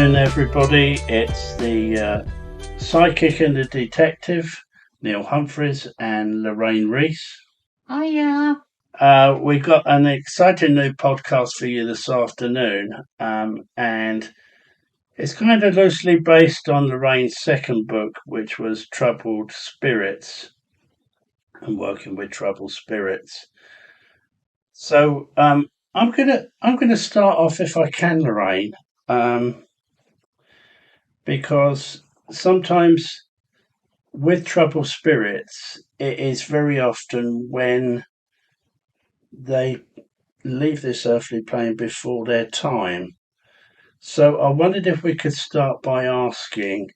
afternoon, everybody. It's the psychic and the detective, Neil Humphreys and Lorraine Reese. Hiya. We've got an exciting new podcast for you this afternoon, and it's kind of loosely based on Lorraine's second book, which was Troubled Spirits and Working with Troubled Spirits. So I'm gonna start off, if I can, Lorraine. Because sometimes with troubled spirits, it is very often when they leave this earthly plane before their time. So I wondered if we could start by asking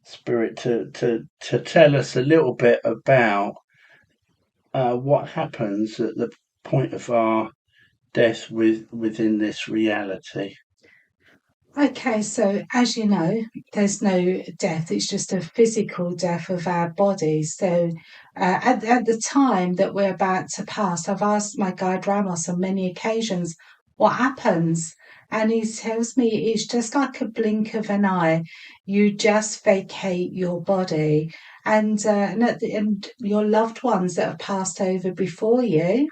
Spirit to tell us a little bit about what happens at the point of our death within this reality. Okay, so as you know, there's no death, it's just a physical death of our bodies. So at the time that we're about to pass, I've asked my guide Ramos on many occasions what happens. And he tells me it's just like a blink of an eye. You just vacate your body. And at the end, your loved ones that have passed over before you,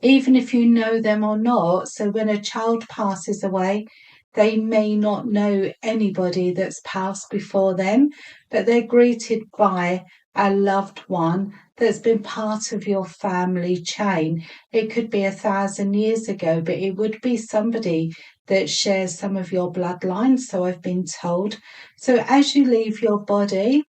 even if you know them or not. So when a child passes away, they may not know anybody that's passed before them, but they're greeted by a loved one that's been part of your family chain. It could be 1,000 years ago, but it would be somebody that shares some of your bloodline, so I've been told. So as you leave your body,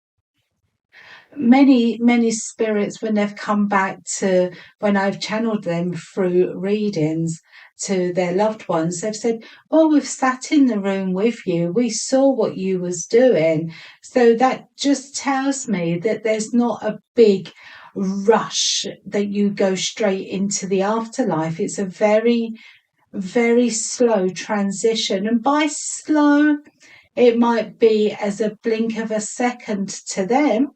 many spirits, when they've come back to, when I've channeled them through readings to their loved ones, they've said, oh, we've sat in the room with you, we saw what you was doing. So that just tells me that there's not a big rush that you go straight into the afterlife. It's a very slow transition, and by slow, it might be as a blink of a second to them,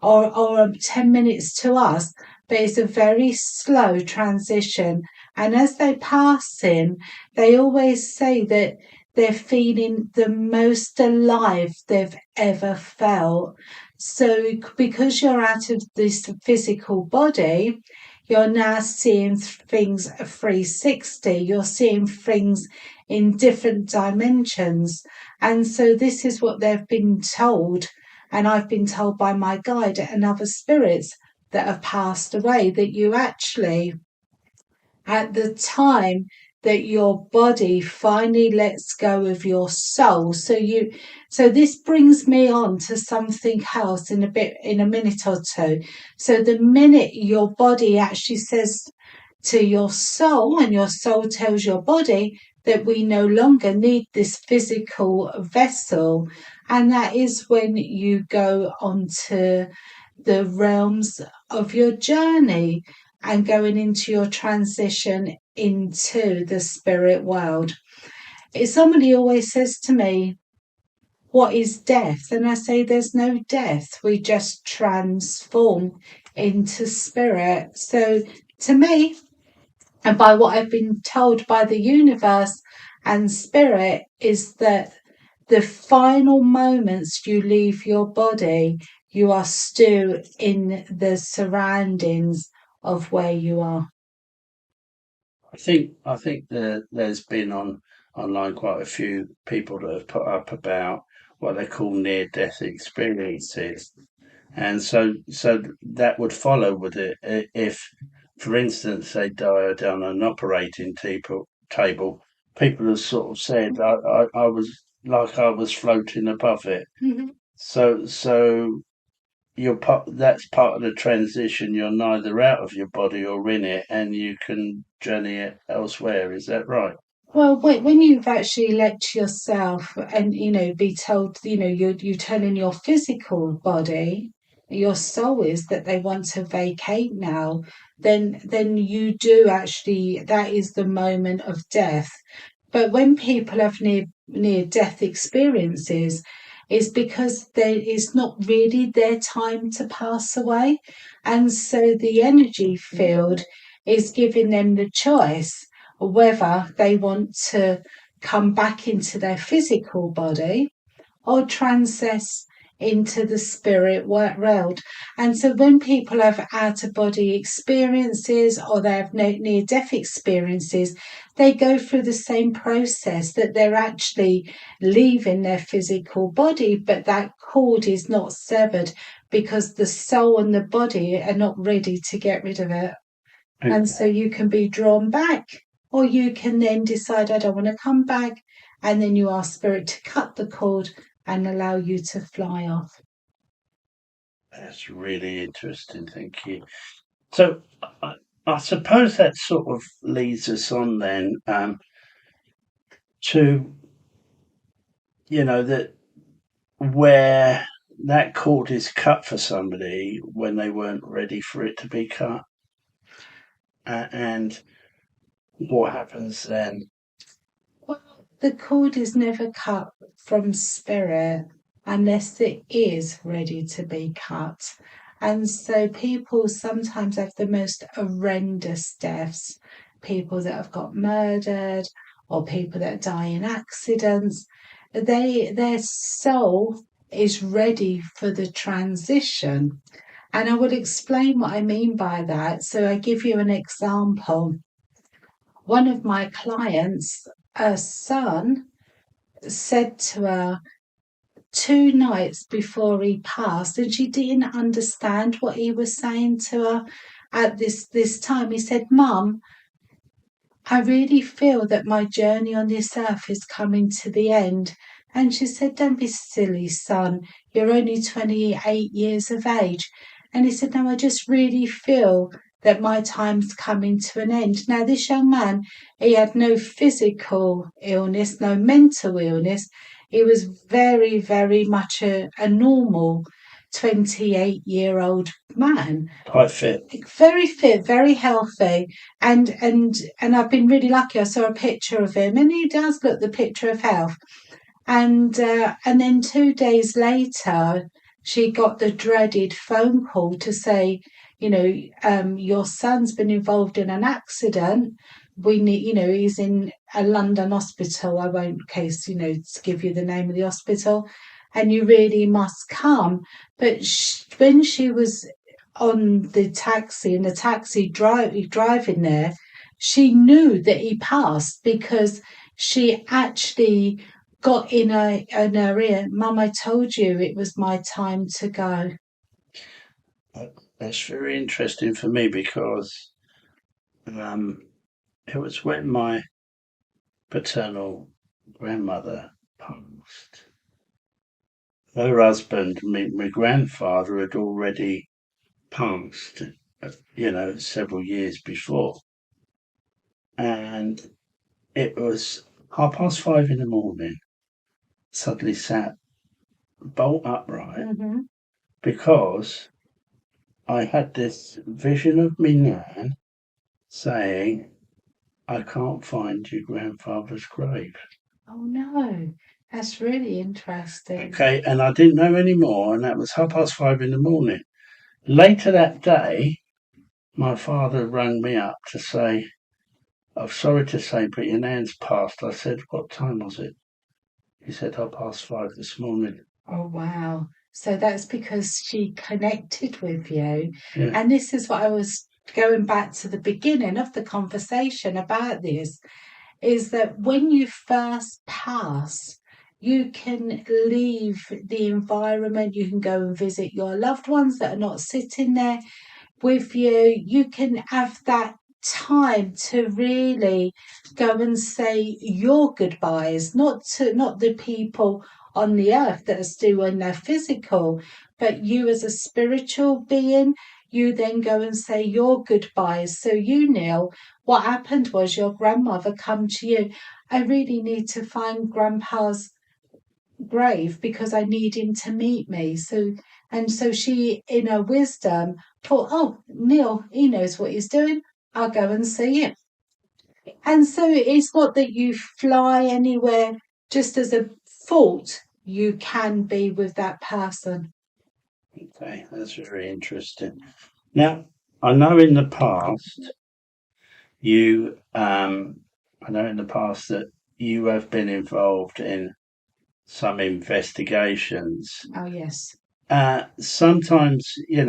or 10 minutes to us, but it's a very slow transition. And as they pass in, they always say that they're feeling the most alive they've ever felt. So, because you're out of this physical body, you're now seeing things 360, you're seeing things in different dimensions. And so, this is what they've been told, and I've been told by my guide and other spirits that have passed away, that you actually, at the time that your body finally lets go of your soul, so this brings me on to something else in a minute or two. So the minute your body actually says to your soul, and your soul tells your body that we no longer need this physical vessel, and that is when you go onto the realms of your journey and going into your transition into the spirit world. Somebody always says to me, what is death? And I say, there's no death, we just transform into spirit. So to me, and by what I've been told by the universe and spirit, is that the final moments you leave your body, you are still in the surroundings of where you are. I think that there's been online quite a few people that have put up about what they call near death experiences, and so that would follow with it if, for instance, they died on an operating table. People have sort of said I was like I was floating above it. Mm-hmm. So you're part. That's part of the transition. You're neither out of your body or in it, and you can journey it elsewhere. Is that right? Well, when you've actually let yourself, and be told, you turn in your physical body, your soul is that they want to vacate now, then you do actually, that is the moment of death. But when people have near death experiences, it's because it's not really their time to pass away, and so the energy field is giving them the choice whether they want to come back into their physical body or transcend into the spirit realm. And so when people have out of body experiences or they have near death experiences, they go through the same process that they're actually leaving their physical body, but that cord is not severed because the soul and the body are not ready to get rid of it. And so you can be drawn back, or you can then decide, I don't want to come back. And then you ask Spirit to cut the cord and allow you to fly off. That's really interesting. Thank you. So I suppose that sort of leads us on then to, that where that cord is cut for somebody when they weren't ready for it to be cut. And what happens then? Well, the cord is never cut from spirit unless it is ready to be cut. And so people sometimes have the most horrendous deaths. People that have got murdered or people that die in accidents. Their soul is ready for the transition. And I will explain what I mean by that. So I give you an example. One of my clients, her son, said to her 2 nights before he passed, and she didn't understand what he was saying to her at this time. He said, Mum, I really feel that my journey on this earth is coming to the end. And she said, Don't be silly, son. You're only 28 years of age. And he said, No, I just really feel that my time's coming to an end. Now, this young man, he had no physical illness, no mental illness. He was very, very much a normal 28-year-old man, Quite fit. very fit, very healthy, and I've been really lucky. I saw a picture of him, and he does look the picture of health. And then 2 days later, she got the dreaded phone call to say, your son's been involved in an accident. We need, he's in a London hospital. I won't to give you the name of the hospital, and you really must come. But when she was on the taxi and the taxi driving there, she knew that he passed because she actually got in her ear, Mum, I told you it was my time to go. That's very interesting for me because it was when my paternal grandmother passed. Her husband, my grandfather, had already passed, several years before. And it was 5:30 in the morning, suddenly sat bolt upright Mm-hmm. because I had this vision of me nan saying, I can't find your grandfather's grave. Oh no, that's really interesting. Okay, and I didn't know any more, and that was 5:30 in the morning. Later that day, my father rang me up to say, I'm sorry to say, but your nan's passed. I said, what time was it? He said, 5:30 this morning. Oh wow. So that's because she connected with you. Yeah. And this is what I was going back to the beginning of the conversation about this, is that when you first pass, you can leave the environment, you can go and visit your loved ones that are not sitting there with you. You can have that time to really go and say your goodbyes, not the people on the earth that are still in their physical, but you as a spiritual being. You then go and say your goodbyes. So you, Neil, what happened was your grandmother come to you. I really need to find Grandpa's grave because I need him to meet me. So she, in her wisdom, thought, oh, Neil, he knows what he's doing. I'll go and see him. And so it's not that you fly anywhere, just as a thought, you can be with that person. Okay, that's very interesting. Now, I know in the past that you have been involved in some investigations. Oh, yes. Sometimes, being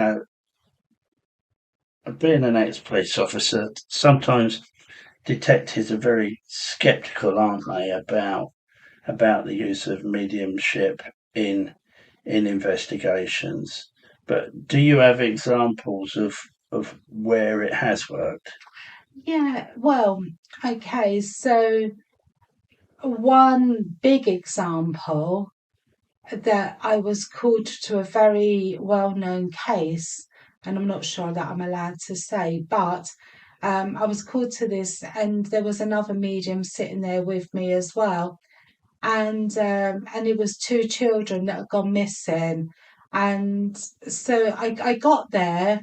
an ex-police officer, sometimes detectives are very sceptical, aren't they, about the use of mediumship in investigations. But do you have examples of where it has worked? Yeah, well, okay, so one big example that I was called to a very well known case, and I'm not sure that I'm allowed to say, but I was called to this, and there was another medium sitting there with me as well. And it was two children that had gone missing. And so I got there,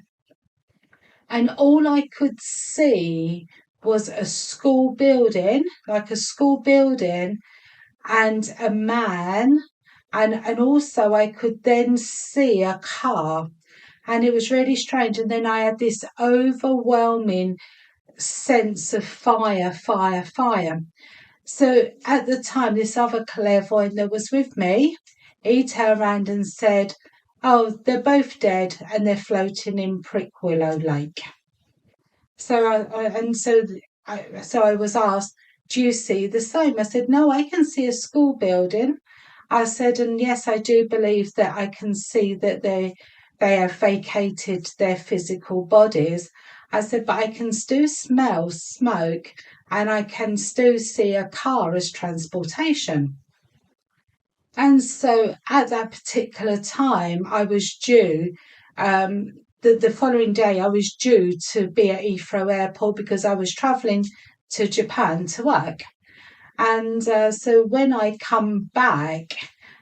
and all I could see was a school building, like a school building, and a man, and also I could then see a car, and it was really strange. And then I had this overwhelming sense of fire, fire, fire. So at the time, this other clairvoyant that was with me, he turned around and said, "Oh, they're both dead and they're floating in Prick Willow Lake." So so I was asked, "Do you see the same?" I said, "No, I can see a school building." I said, "And yes, I do believe that I can see that they have vacated their physical bodies." I said, "But I can still smell smoke, and I can still see a car as transportation." And so at that particular time, I was due, um, the following day, I was due to be at Heathrow Airport because I was travelling to Japan to work. And so when I come back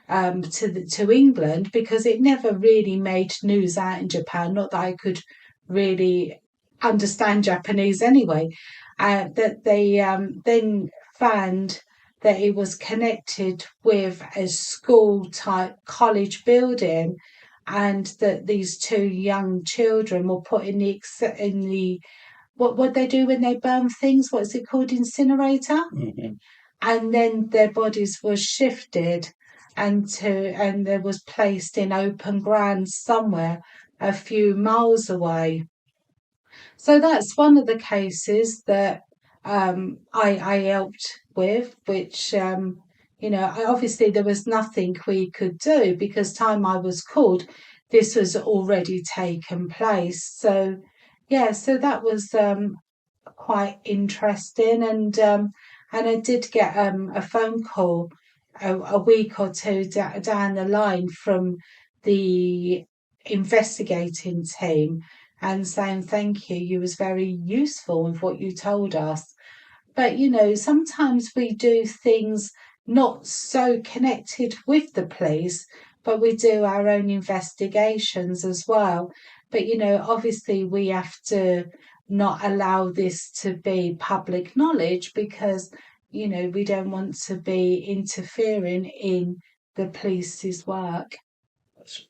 to England, because it never really made news out in Japan, not that I could really understand Japanese anyway, that they then found that it was connected with a school type college building, and that these two young children were put in the what they do when they burn things, what is it called, incinerator, Mhm. and then their bodies were shifted and they was placed in open ground somewhere a few miles away. So that's one of the cases that I helped with, which obviously there was nothing we could do because time I was called, this was already taken place. So yeah, so that was quite interesting, and I did get a phone call a week or two down the line from the investigating team and saying thank you. You was very useful with what you told us. But sometimes we do things not so connected with the police, but we do our own investigations as well. But obviously we have to not allow this to be public knowledge because we don't want to be interfering in the police's work.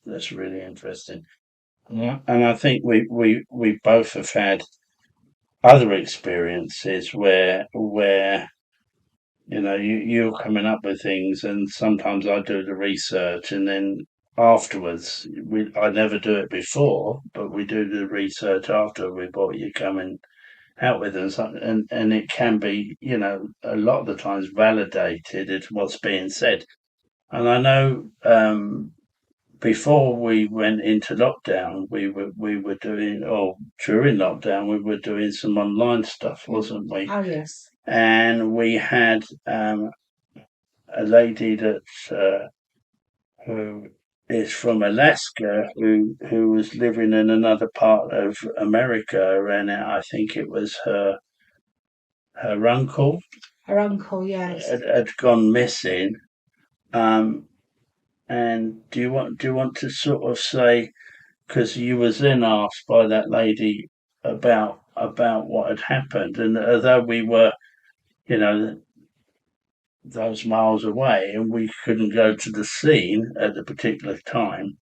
That's really interesting. Yeah, and I think we both have had other experiences where you're coming up with things, and sometimes I do the research, and then afterwards I never do it before, but we do the research after with what you're coming out with, and it can be a lot of the times validated as what's being said. And I know before we went into lockdown, we were doing, or during lockdown, we were doing some online stuff, wasn't we? Oh yes. And we had a lady that who is from Alaska who was living in another part of America, and I think it was her uncle Her uncle, yes. had gone missing. Um, and do you want to sort of say, because you was then asked by that lady about what had happened, and although we were, you know, those miles away and we couldn't go to the scene at the particular time,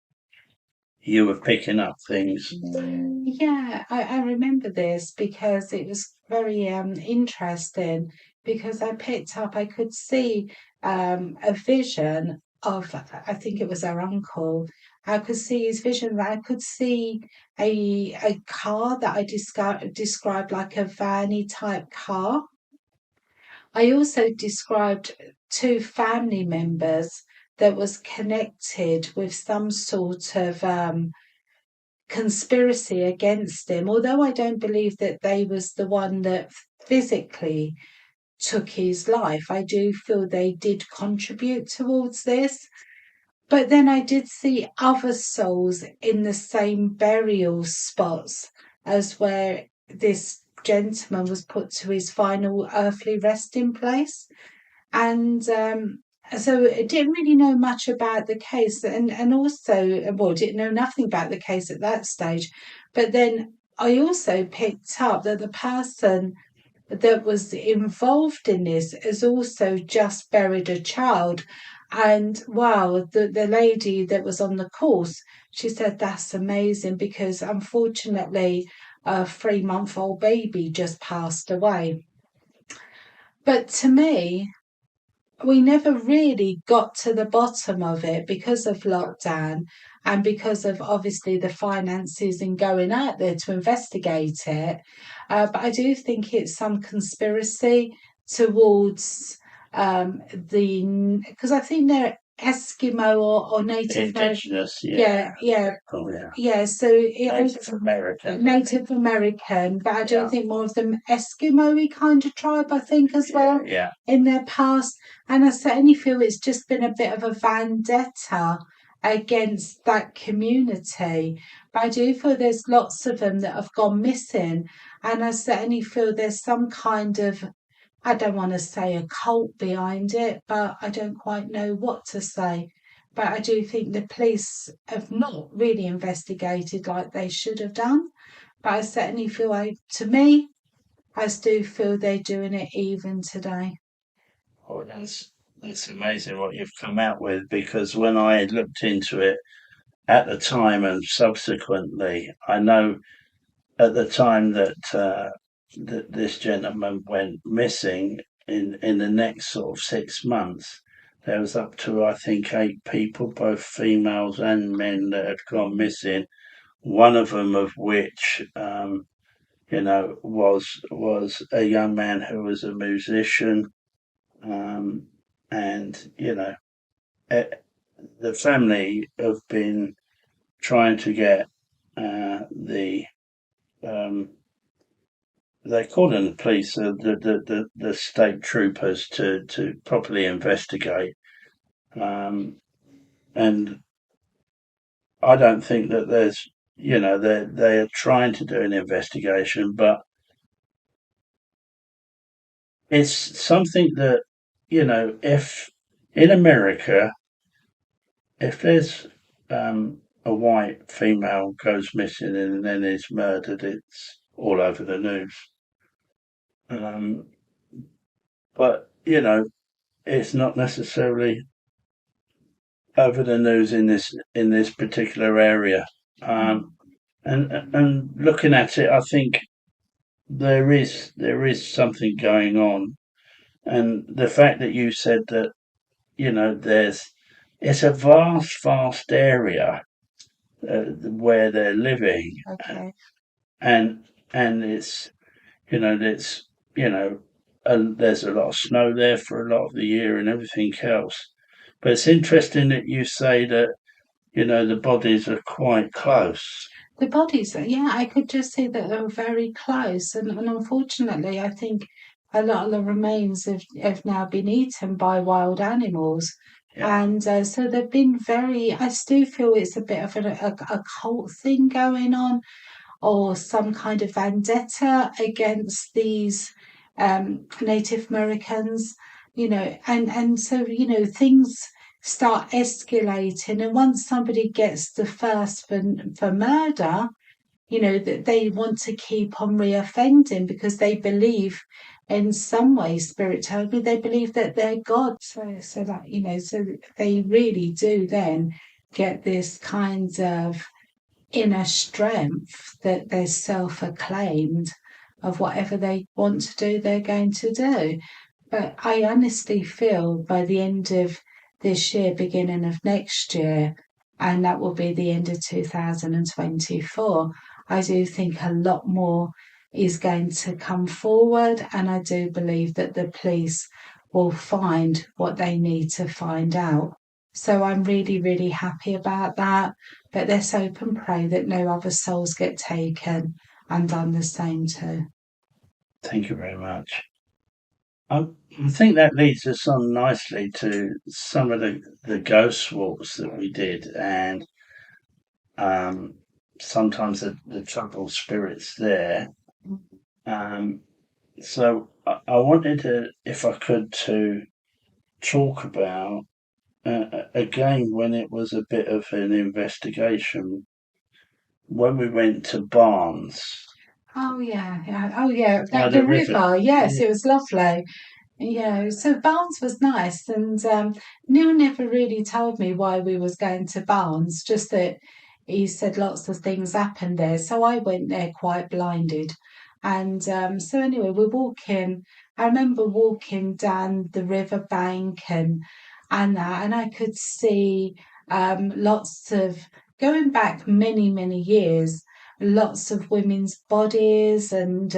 you were picking up things. Yeah, I remember this because it was very interesting because I picked up, I could see a vision of, I think it was our uncle. I could see his vision. I could see a car that I described like a vanny type car. I also described two family members that was connected with some sort of conspiracy against him, although I don't believe that they was the one that physically took his life. I do feel they did contribute towards this. But then I did see other souls in the same burial spots as where this gentleman was put to his final earthly resting place. And so I didn't really know much about the case, and also, well, didn't know nothing about the case at that stage. But then I also picked up that the person that was involved in this has also just buried a child. And wow, the lady that was on the course, she said that's amazing because unfortunately, a 3-month-old baby just passed away. But to me, we never really got to the bottom of it because of lockdown and because of obviously the finances and going out there to investigate it. But I do think it's some conspiracy towards the, because I think they're Eskimo or Native American. Indigenous, Yeah, yeah. yeah, Oh, yeah. yeah. So it, Native American. Native American, but I do Yeah. think more of them Eskimo kind of tribe, I think, as well, Yeah. in their past. And I certainly feel it's just been a bit of a vendetta against that community. But I do feel there's lots of them that have gone missing. And I certainly feel there's some kind of, I don't want to say a cult behind it, but I don't quite know what to say. But I do think the police have not really investigated like they should have done. But I certainly feel like, to me, I do feel they're doing it even today. Oh, that's amazing what you've come out with because when I had looked into it at the time and subsequently, I know at the time that this gentleman went missing in the next sort of 6 months, there was up to I think 8 people, both females and men, that had gone missing. One of them of which, was a young man who was a musician, um, and eh, the family have been trying to get the they called in the police, the state troopers to properly investigate. Um, and I don't think that there's, they are trying to do an investigation, but it's something that, if in America, if there's a white female goes missing and then is murdered, it's all over the news. Um, but, it's not necessarily over the news in this particular area. Um, and looking at it, I think there is something going on, and the fact that you said that there's it's a vast area where they're living, Okay. and it's it's you know and there's a lot of snow there for a lot of the year and everything else. But it's interesting that you say that the bodies are quite close. The bodies, yeah, I could just see that they were very close. And unfortunately, I think a lot of the remains have now been eaten by wild animals. Yeah. And so they've been very, I still feel it's a bit of a cult thing going on, or some kind of vendetta against these Native Americans, and so, things start escalating. And once somebody gets the first for murder, that they want to keep on reoffending because they believe in some way, spirit told me, they believe that they're God. So that, so they really do then get this kind of inner strength that they're self acclaimed of whatever they want to do, they're going to do. But I honestly feel by the end of this year, beginning of next year, and that will be the end of 2024, I do think a lot more is going to come forward. And I do believe that the police will find what they need to find out. So I'm really, really happy about that. But let's hope and pray that no other souls get taken and done the same too. Thank you very much. I think that leads us on nicely to some of the ghost walks that we did, and um, sometimes the troubled spirits there. Um, so I wanted to, if I could, to talk about again when it was a bit of an investigation when we went to Barnes Oh yeah, yeah. Oh yeah, by the the river. river. Yes, Yeah, it was lovely. Yeah, so Barnes was nice, and Neil never really told me why we was going to Barnes. Just that he said lots of things happened there, so I went there quite blinded. And so anyway, we're walking. I remember walking down the river bank and that, and I could see lots of going back many many years, lots of women's bodies and.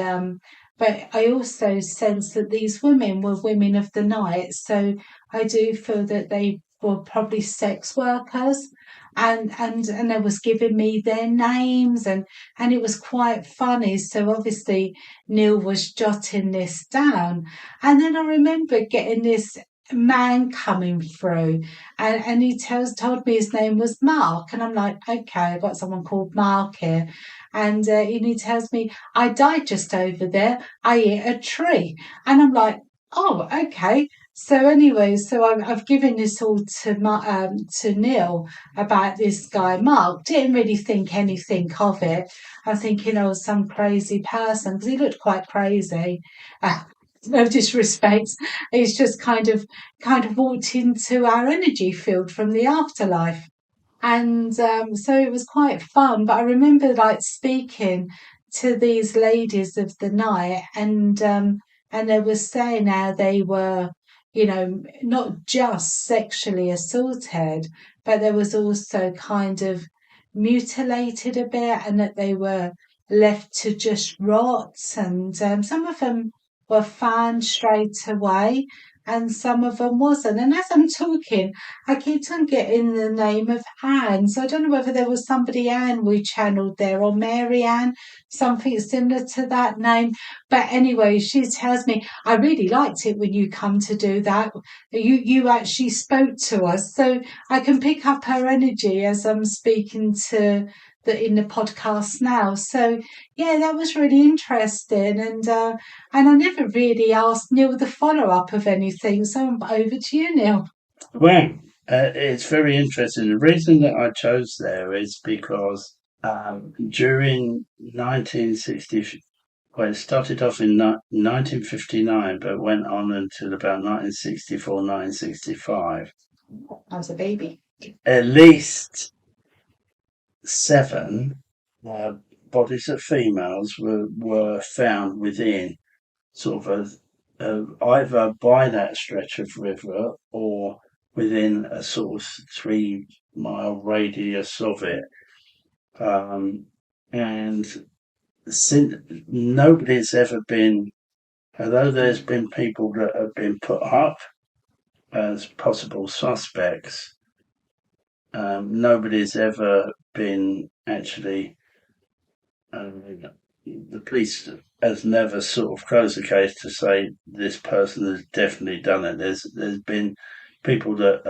But I also sense that these women were women of the night. So I do feel that they were probably sex workers. And they was giving me their names and it was quite funny. So obviously Neil was jotting this down. And then I remember getting this man coming through and he told me his name was Mark and I'm like, okay, I got someone called Mark here. And he tells me I died just over there. I hit a tree. And I'm like, oh, okay. So anyway, so I've given this all to Neil about this guy Mark. Didn't really think anything of it. I'm thinking I was some crazy person because he looked quite crazy. Uh, no disrespect. He's just kind of walked into our energy field from the afterlife. And so it was quite fun. But I remember like speaking to these ladies of the night, and they were saying how they were, not just sexually assaulted, but there was also kind of mutilated a bit, and that they were left to just rot. And some of them were found straight away, and some of them wasn't. And as I'm talking, I keep on getting the name of Anne. So I don't know whether there was somebody Anne we channeled there or Mary Ann, something similar to that name. But anyway, she tells me, I really liked it when you come to do that. You actually spoke to us. So I can pick up her energy as I'm speaking to in the podcast now. So yeah, that was really interesting. And I never really asked Neil the follow up of anything. So I'm over to you, Neil. well, it's very interesting. The reason that I chose there is because during 1960, well, it started off in 1959, but went on until about 1964, 1965. I was a baby. At least seven uh, bodies of females were found within sort of either by that stretch of river or within a sort of 3 mile radius of it. And since nobody's ever been, although there's been people that have been put up as possible suspects, nobody's ever been actually. The police has never sort of closed the case to say this person has definitely done it. There's been people that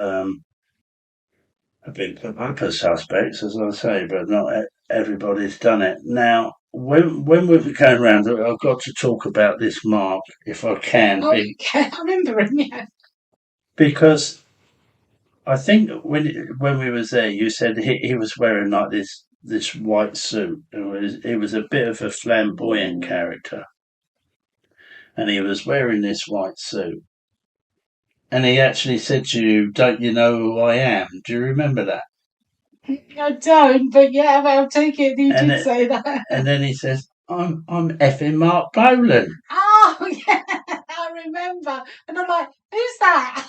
have been put up as suspects, as I say, but not everybody's done it. Now, when we're going around, I've got to talk about this Mark, if I can, Oh, okay. I remember him, yeah. because I think when we was there, you said he was wearing like this white suit. It was a bit of a flamboyant character, and he was wearing this white suit. And he actually said to you, "Don't you know who I am?" Do you remember that? I don't, but yeah, I'll take it. You And did it, say that. and then he says, "I'm effing Mark Bolan." Oh, yeah, I remember. And I'm like, who's that?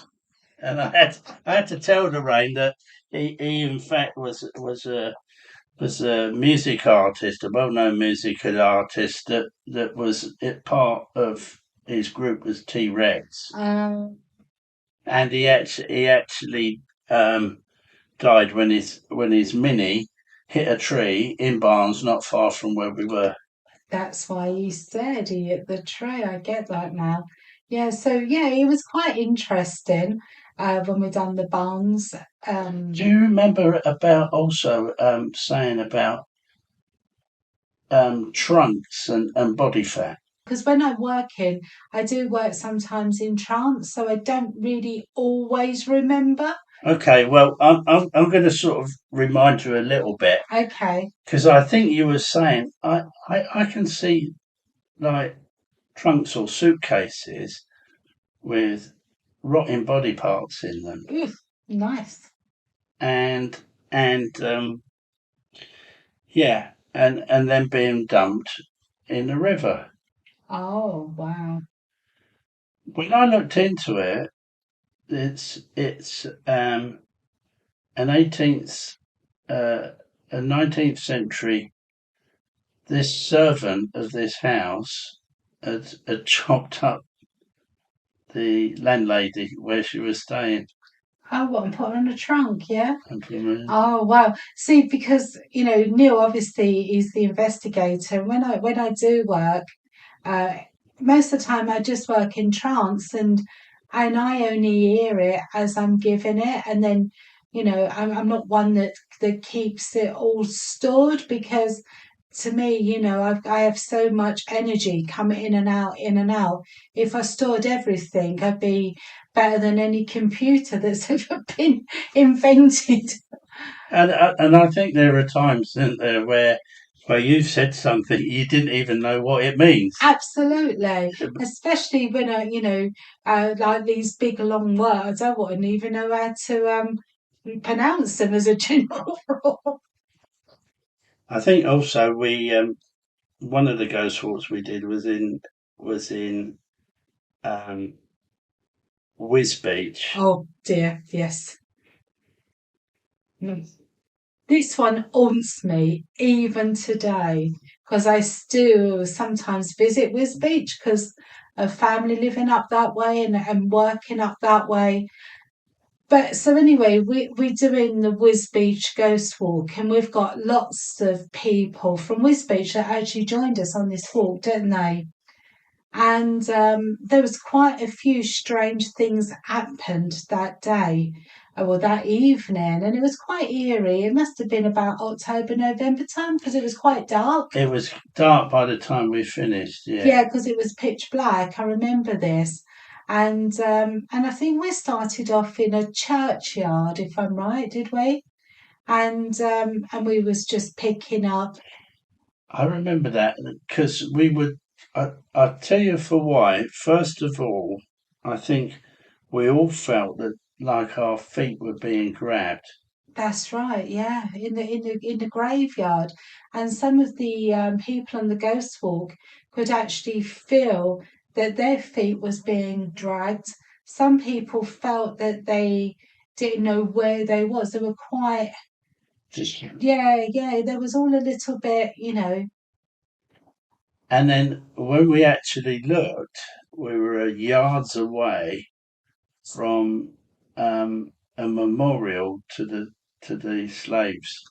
And I had to tell Lorraine that he in fact was a music artist, a well-known musical artist that was it part of his group was T Rex, Um, and he actually died when his Mini hit a tree in Barnes, not far from where we were. that's why he said he hit the tray. I get that now. Yeah, so yeah, it was quite interesting when we done the bones. Do you remember about also saying about trunks and body fat? Because when I'm working, I do work sometimes in trance, so I don't really always remember. Okay, well, I'm going to sort of remind you a little bit Okay. because I think you were saying I can see like trunks or suitcases with rotting body parts in them, Ooh, nice. and yeah, and then being dumped in the river. Oh, wow. When I looked into it, it's an 18th a 19th century. This servant of this house had chopped up the landlady where she was staying. Oh, what, and put her in a trunk, yeah? And Oh, wow. See, because, Neil obviously is the investigator. When I do work, uh, most of the time I just work in trance and I only hear it as I'm giving it. And then, I'm not one that keeps it all stored because to me, I have so much energy coming in and out, in and out. If I stored everything, I'd be better than any computer that's ever been invented. and I think there are times, isn't there, where you've said something you didn't even know what it means. Absolutely, especially when like these big long words, I wouldn't even know how to pronounce them as a general rule. I think also we one of the ghost walks we did was in um, Whiz Beach. Oh dear, yes. Mm. This one haunts me even today because I still sometimes visit Wiz Beach because of family living up that way and working up that way. But so anyway, we're doing the Wiz Beach Ghost Walk, and we've got lots of people from Wiz Beach that actually joined us on this walk, didn't they? And there was quite a few strange things happened that day, well, that evening, and it was quite eerie. It must have been about October, November time because it was quite dark. It was dark by the time we finished. Yeah, Yeah, because it was pitch black. I remember this. And I think we started off in a churchyard, if I'm right, did we? And we was just picking up. I remember that because we would. I'll tell you for why. First of all, I think we all felt that like our feet were being grabbed. That's right, yeah, in the graveyard, and some of the people on the ghost walk could actually feel that their feet was being dragged. Some people felt that they didn't know where they was. They were quite, Just yeah, yeah. There was all a little bit. And then when we actually looked, we were yards away from a memorial to the slaves.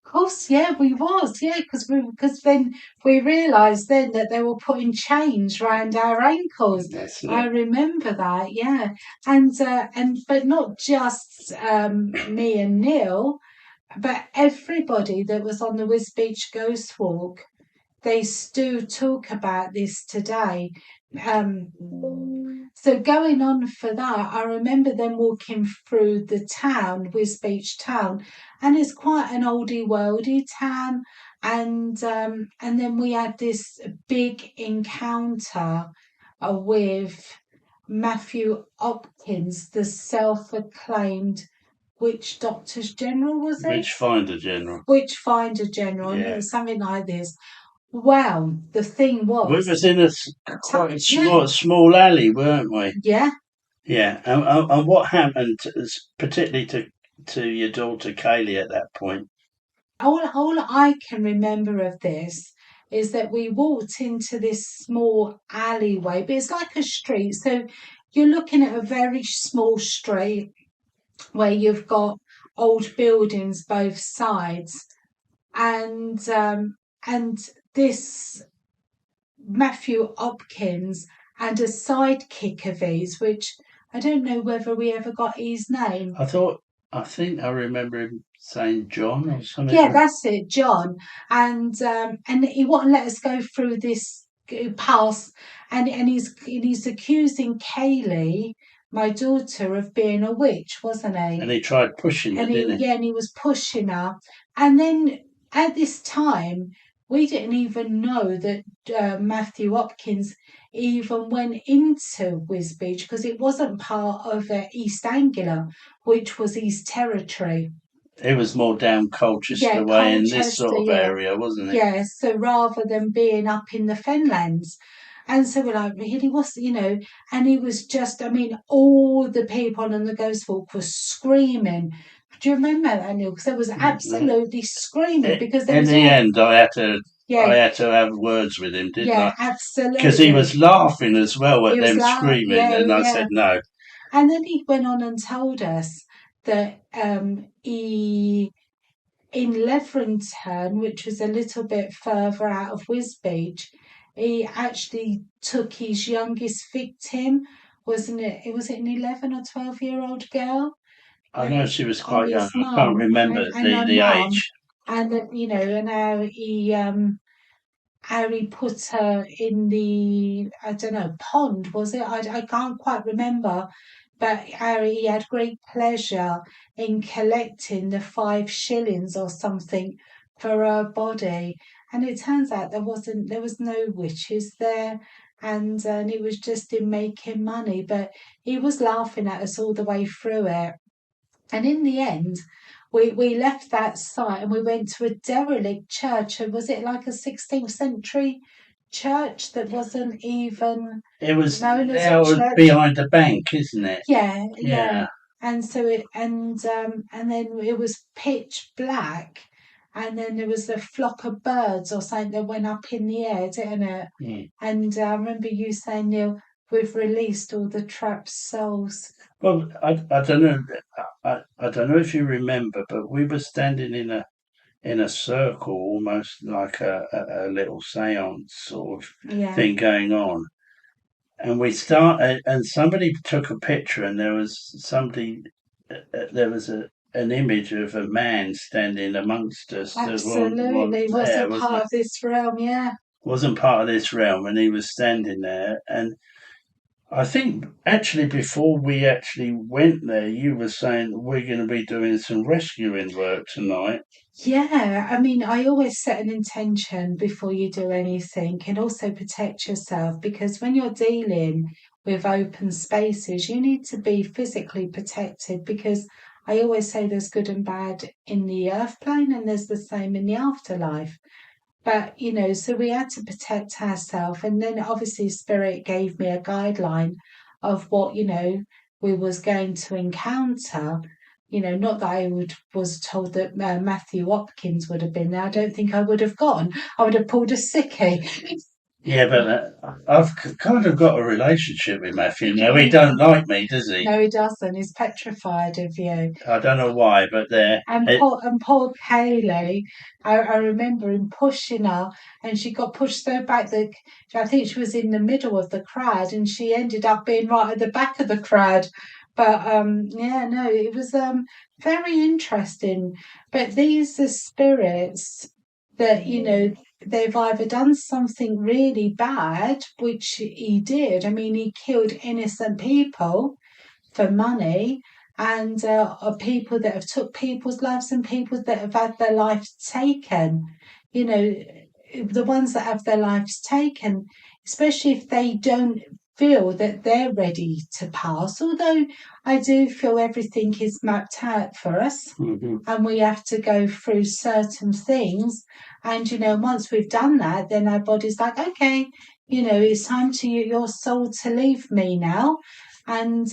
Of course, yeah, we was, yeah, because then we realised then that they were putting chains round our ankles. That's I it. remember that, yeah, and but not just me and Neil, but everybody that was on the Wiz Beach Ghost Walk. They still talk about this today. Um, so going on for that, I remember them walking through the town, Wiz Beach town, and it's quite an oldie worldy town. And then we had this big encounter with Matthew Hopkins, the self-acclaimed witch doctors general, was he? Witchfinder General. Witchfinder general, and it Yeah. was something like this. Well, the thing We was, was in a quite a yeah, small alley, weren't we? yeah. Yeah. And what happened, particularly to your daughter Kaylee at that point? All I can remember of this is that we walked into this small alleyway, but it's like a street. So you're looking at a very small street where you've got old buildings both sides, and and this Matthew Hopkins and a sidekick of his, which I don't know whether we ever got his name. I thought, I think I remember him saying John or something. Yeah, that's it, John. And he won't let us go through this pass, and he's accusing Kaylee, my daughter, of being a witch, wasn't And he? he tried pushing her, And he, didn't yeah, and he was pushing her. And then at this time, we didn't even know that Matthew Hopkins even went into Wisbech because it wasn't part of East Anglia, which was his territory. he? It was more down Yeah, Colchester way in this Colchester, sort of yeah. area, wasn't it? Yeah, so rather than being up in the Fenlands. And so we're like, really, and he was just, I mean, all the people on the Ghost Walk were screaming. Do you remember that, Neil? Because they was Mm. absolutely screaming because there In was the all, end, I yeah, had to have words with him, didn't yeah, I? Because he absolutely. was laughing as well at He was them like, screaming, yeah, and I yeah. said no. And then he went on and told us that he in Leverington, which was a little bit further out of Wisbech, he actually took his youngest victim, wasn't it? It was it an 11 or 12-year-old girl, I know she was and quite young. his I can't mum remember and her the mum, age. and that and how he put her in the, I don't know, pond, was it? I can't quite remember. But Harry, he had great pleasure in collecting the 5 shillings or something for her body. And it turns out there was no witches there. And it was just in making money. But he was laughing at us all the way through it. And in the end, we left that site and we went to a derelict church. And was it like a 16th century church that wasn't even It was known as a there church? behind the bank, isn't it? Yeah, yeah. Yeah. And so and then it was pitch black, and then there was a flock of birds or something that went up in the air, didn't it? Mm. And I remember you saying, Neil, we've released all the trapped souls. Well, I don't know. I don't know if you remember, but we were standing in a circle, almost like a little séance sort of Yeah, thing going on. And we started, and somebody took a picture, and there was an image of a man standing amongst us that wasn't absolutely. Was a there, wasn't part it? of this realm, yeah. Wasn't part of this realm, and he was standing there. And I think actually before we actually went there, you were saying that we're going to be doing some rescuing work tonight. Yeah, I mean, I always set an intention before you do anything and also protect yourself because when you're dealing with open spaces, you need to be physically protected because I always say there's good and bad in the earth plane and there's the same in the afterlife. But, so we had to protect ourselves. And then obviously Spirit gave me a guideline of what, we was going to encounter. Not that was told that Matthew Hopkins would have been there. I don't think I would have gone. I would have pulled a sickie. Yeah, but I've kind of got a relationship with Matthew now. He don't like me, does he? No, he doesn't. He's petrified of you. I don't know why, but there. And poor Kaylee, I remember him pushing her, and she got pushed so back that I think she was in the middle of the crowd, and she ended up being right at the back of the crowd. But yeah, no, it was very interesting. But these are spirits that they've either done something really bad, which he did. I mean, he killed innocent people for money and are people that have took people's lives and people that have had their lives taken. The ones that have their lives taken, especially if they don't feel that they're ready to pass, although I do feel everything is mapped out for us Hmm. and we have to go through certain things. And, once we've done that, then our body's like, okay, it's time to your soul to leave me now. And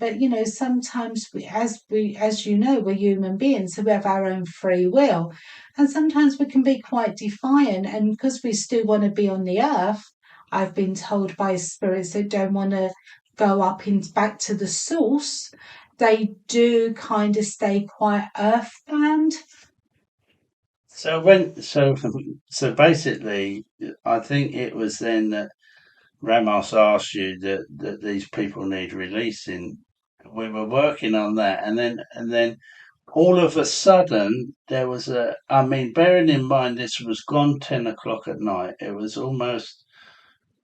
but sometimes as we're human beings, so we have our own free will, and sometimes we can be quite defiant. And because we still want to be on the earth, I've been told by spirits that don't want to go up in back to the source, they do kind of stay quite earthbound. So basically, I think it was then that Ramos asked you that these people need releasing. We were working on that, and then all of a sudden there was a. I mean, bearing in mind this was gone 10 o'clock at night. It was almost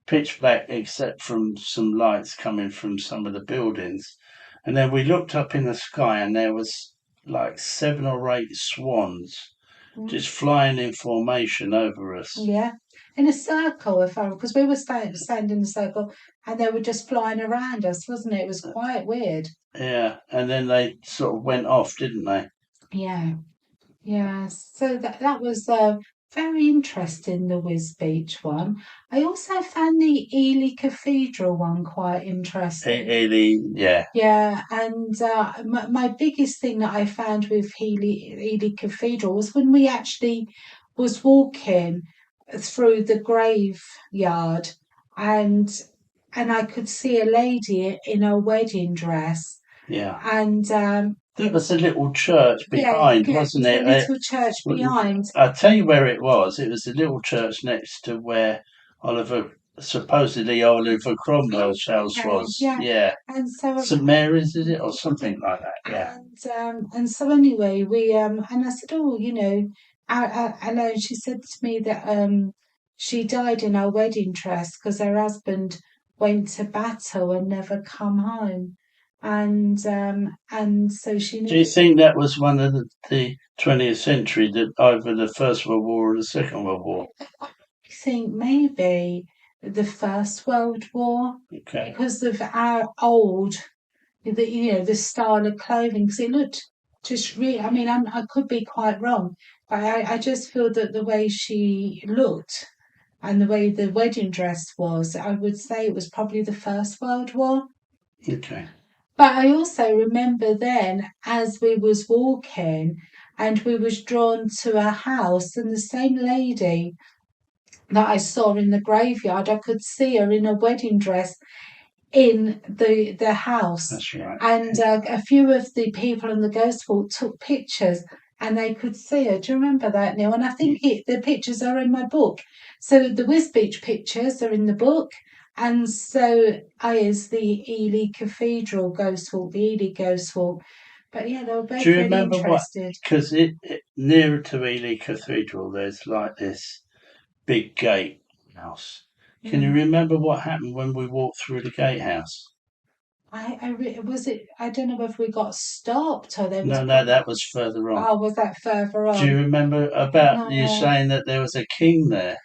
pitch black except from some lights coming from some of the buildings. And then we looked up in the sky and there was like 7 or 8 swans Mm. just flying in formation over us. Yeah, in a circle, if I because we were standing in a circle and they were just flying around us, wasn't it? It was quite weird. Yeah, and then they sort of went off, didn't they? Yeah. Yeah, so that was very interesting, the Whiz Beach one. I also found the Ely Cathedral one quite interesting. Ely, yeah, Yeah, and my biggest thing that I found with Ely Cathedral was when we actually was walking through the graveyard, and I could see a lady in a wedding dress, yeah. and There was a little church yeah, behind, yeah, wasn't the it? little church behind. I'll tell you where it was. It was a little church next to where supposedly Oliver Cromwell's house Okay, was. yeah, Yeah. and so St Mary's, is it? Or something like that. Yeah. and so anyway, we and I said, oh, and she said to me that she died in her wedding dress because her husband went to battle and never come home, and so she Do you knew. think that was one of the 20th century, that either the First World War or the Second World War? I think maybe the First World War Okay. because of our old the style of clothing because it looked just really. I mean, I could be quite wrong, but I just feel that the way she looked and the way the wedding dress was, I would say it was probably the First World War. Okay. But I also remember then as we was walking and we was drawn to a house and the same lady that I saw in the graveyard, I could see her in a wedding dress in the house, That's right. and a few of the people on the ghost walk took pictures, and they could see her. Do you remember that, Neil? And I think the pictures are in my book. So the Whiz Beach pictures are in the book, and so is the Ely Cathedral ghost walk, the Ely ghost walk. But yeah, they were Do both you really remember what? interested. Because nearer to Ely Cathedral, there's like this big gatehouse. Can you Mm. remember what happened when we walked through the gatehouse? Was it? I don't know if we got stopped or there was No, no, probably. that was further on. Oh, was that further Do you on? remember about you No. saying that there was a king there?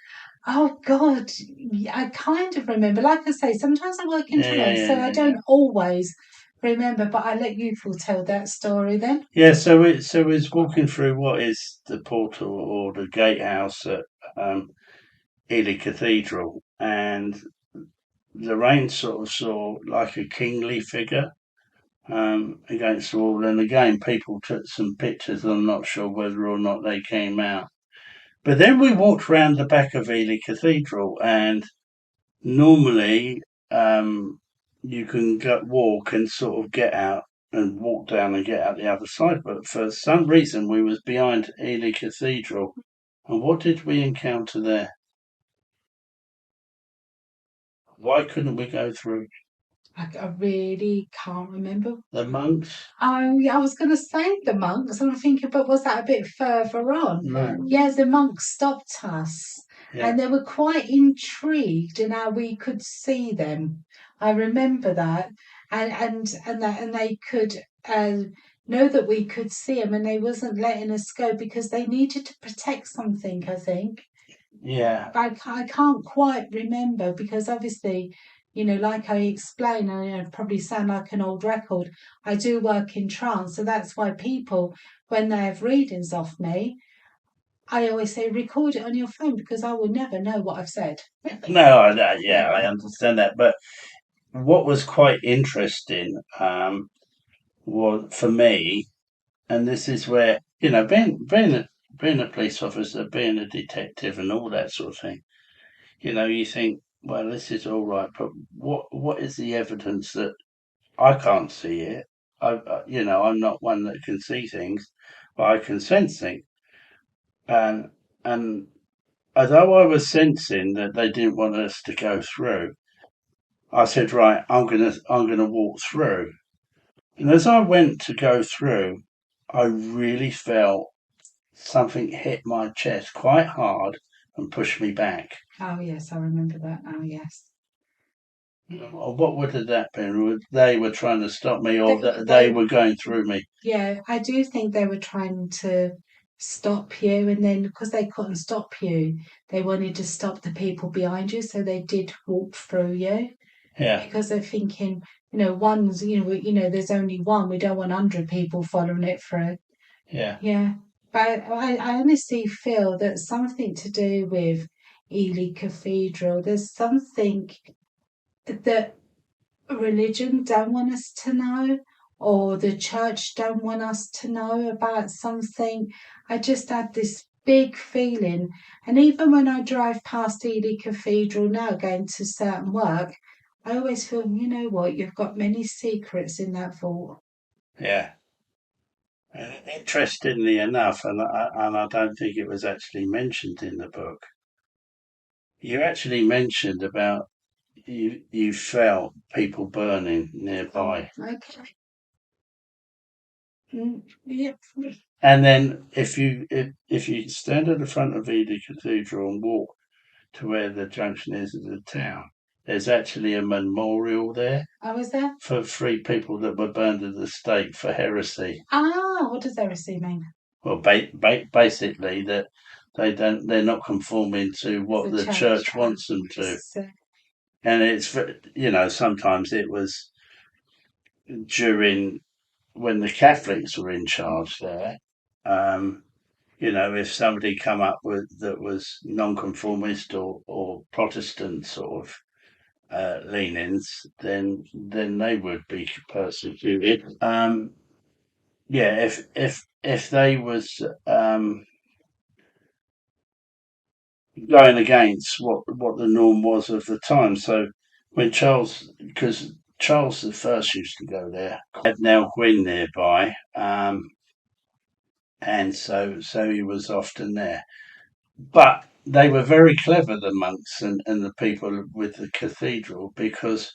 Oh God, yeah, I kind of remember. Like I say, sometimes I work in Yeah, yeah, tunnels, yeah, so I yeah, yeah. don't always remember. But I let you tell that story then. Yeah, so it's walking through what is the portal or the gatehouse at um, Ely Cathedral, and Lorraine sort of saw like a kingly figure against the wall. And again, people took some pictures. I'm not sure whether or not they came out. But then we walked round the back of Ely Cathedral, and normally you can walk and sort of get out and walk down and get out the other side. But for some reason, we was behind Ely Cathedral. And what did we encounter there? Why couldn't we go through? I really can't remember. The monks? Oh, yeah, I was going to say the monks, and I'm thinking, but was that a bit further on? No. Yeah, the monks stopped us, Yeah. and they were quite intrigued in how we could see them. I remember that, and they could know that we could see them, and they wasn't letting us go because they needed to protect something. I think Yeah. I can't quite remember because obviously. like I explained, I probably sound like an old record. I do work in trance, so that's why people, when they have readings off me, I always say record it on your phone because I will never know what I've said. No, yeah, I understand that. But what was quite interesting was for me, and this is where being a police officer, being a detective, and all that sort of thing. You think, well, this is all right, but what is the evidence that I can't see it? I'm not one that can see things, but I can sense things. And and although I was sensing that they didn't want us to go through, I said, right, I'm gonna walk through. And as I went to go through, I really felt something hit my chest quite hard and pushed me back. Oh, yes, I remember that. Oh, yes. What would have that been? They were trying to stop me, They, or they they, were going through me? yeah, I do think they were trying to stop you, and then because they couldn't stop you, they wanted to stop the people behind you, so they did walk through you Yeah, because they're thinking, one's, there's only one. We don't want 100 people following it through. yeah, Yeah, but I honestly feel that something to do with Ely Cathedral. There's something that religion don't want us to know, or the church don't want us to know about something. I just had this big feeling, and even when I drive past Ely Cathedral now, going to certain work, I always feel, you know what, you've got many secrets in that vault. yeah. And interestingly enough, and I don't think it was actually mentioned in the book. You actually mentioned about you felt people burning Oh, nearby. okay. Yeah. And then if you stand at the front of Ely Cathedral and walk to where the junction is of the town, there's actually a memorial there I was there. for three people that were burned at the stake for heresy. Ah, what does heresy mean? Well, basically that they're not conforming to what The the church. church wants them to. So, And sometimes it was during when the Catholics were in charge there. Um, if somebody come up with that was nonconformist or Protestant sort of leanings, then they would be persecuted. Yeah, if they was going against what the norm was of the time. So when because Charles the First used to go there, had now Gwyn nearby, and so he was often there. But they were very clever, the monks and the people with the cathedral, because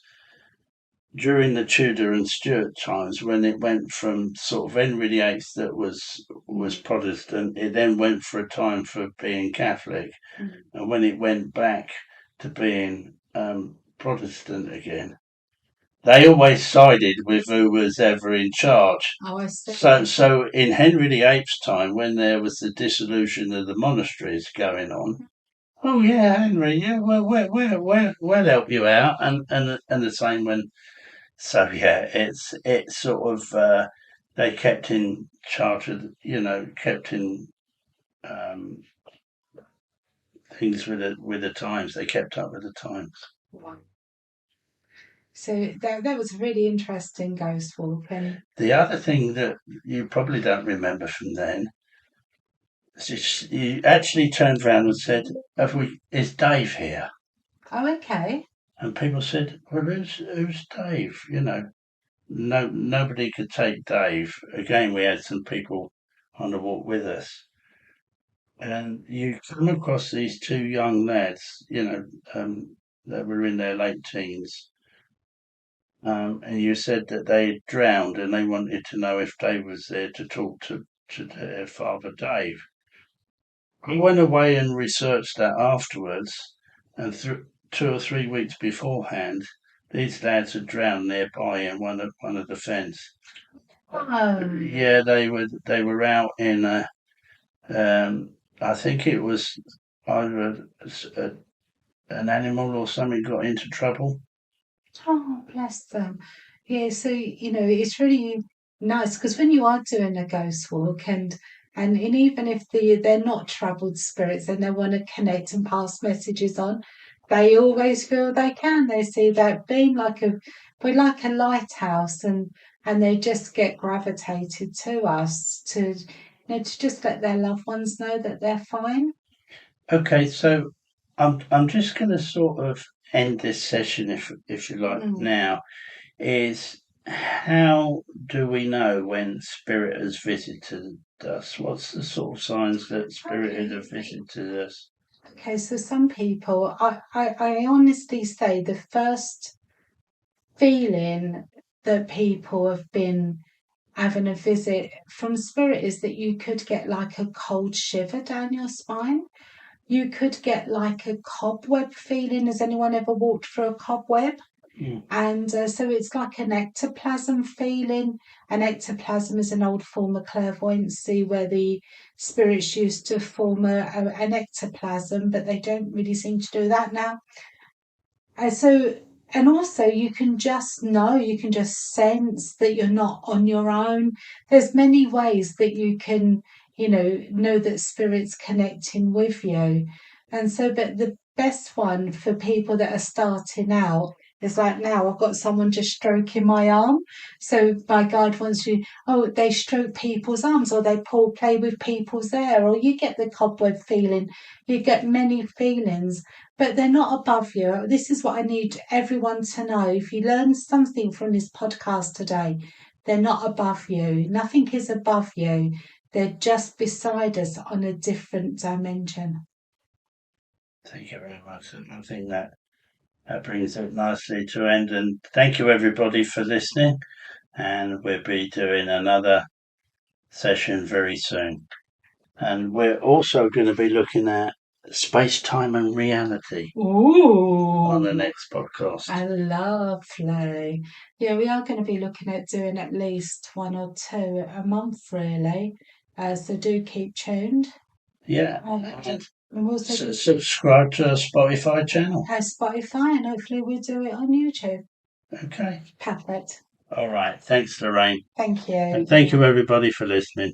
during the Tudor and Stuart times, when it went from sort of Henry VIII that was Protestant, it then went for a time for being Catholic, and when it went back to being Protestant again, they always sided with who was ever in charge. oh, I see. So in Henry VIII's time, when there was the dissolution of the monasteries going on, oh yeah, Henry, yeah, well, we'll help you out, and the same when. So yeah, it's sort of they kept in charge of, kept in um, things with the times. They kept up with the times. Wow. So that was a really interesting ghost walk, and The other thing that you probably don't remember from then is you actually turned around and said, is Dave here?" oh, okay. And people said, "Well, who's Dave?" No, nobody could take Dave. Again, we had some people on the walk with us, and you come across these two young lads, that were in their late teens, and you said that they drowned, and they wanted to know if Dave was there to talk to their father, Dave. I went away and researched that afterwards, and 2 or 3 weeks beforehand, these lads had drowned nearby in one of the fens. Oh, Yeah, they were out in I think it was either an animal or something got into trouble, Oh, bless them. Yeah, so it's really nice because when you are doing a ghost walk and even if they're not troubled spirits and they want to connect and pass messages on, they always feel they can. They see that being we're like a lighthouse and they just get gravitated to us to just let their loved ones know that they're fine. Okay, so I'm just going to sort of end this session, if you like, Mm. now. Is how do we know when spirit has visited us? What's the sort of signs that spirit has Okay. visited us? Okay, so some people, I honestly say the first feeling that people have been having a visit from spirit is that you could get like a cold shiver down your spine. You could get like a cobweb feeling. Has anyone ever walked through a cobweb? Mm. And so it's like an ectoplasm feeling. An ectoplasm is an old form of clairvoyancy where the spirits used to form an ectoplasm, but they don't really seem to do that now. So, and also you can just know, you can just sense that you're not on your own. There's many ways that you can, know that spirit's connecting with you. And so, but the best one for people that are starting out is like now I've got someone just stroking my arm. So my guide wants you, oh, they stroke people's arms or they play with people's hair, or you get the cobweb feeling. You get many feelings but they're not above you. This is what I need everyone to know. If you learn something from this podcast today, they're not above you. Nothing is above you. They're just beside us on a different dimension. Thank you very much. I think that brings it nicely to end. And thank you everybody for listening. And we'll be doing another session very soon. And we're also going to be looking at space, time, and reality on the Ooh, next podcast. I lovely. Yeah, we are going to be looking at doing at least one or two a month, really. So do keep tuned. Yeah. And we'll also do Subscribe to our Spotify channel. Spotify, and hopefully we'll do it on YouTube. Okay. Perfect. All right. Thanks, Lorraine. Thank And you. thank you, everybody, for listening.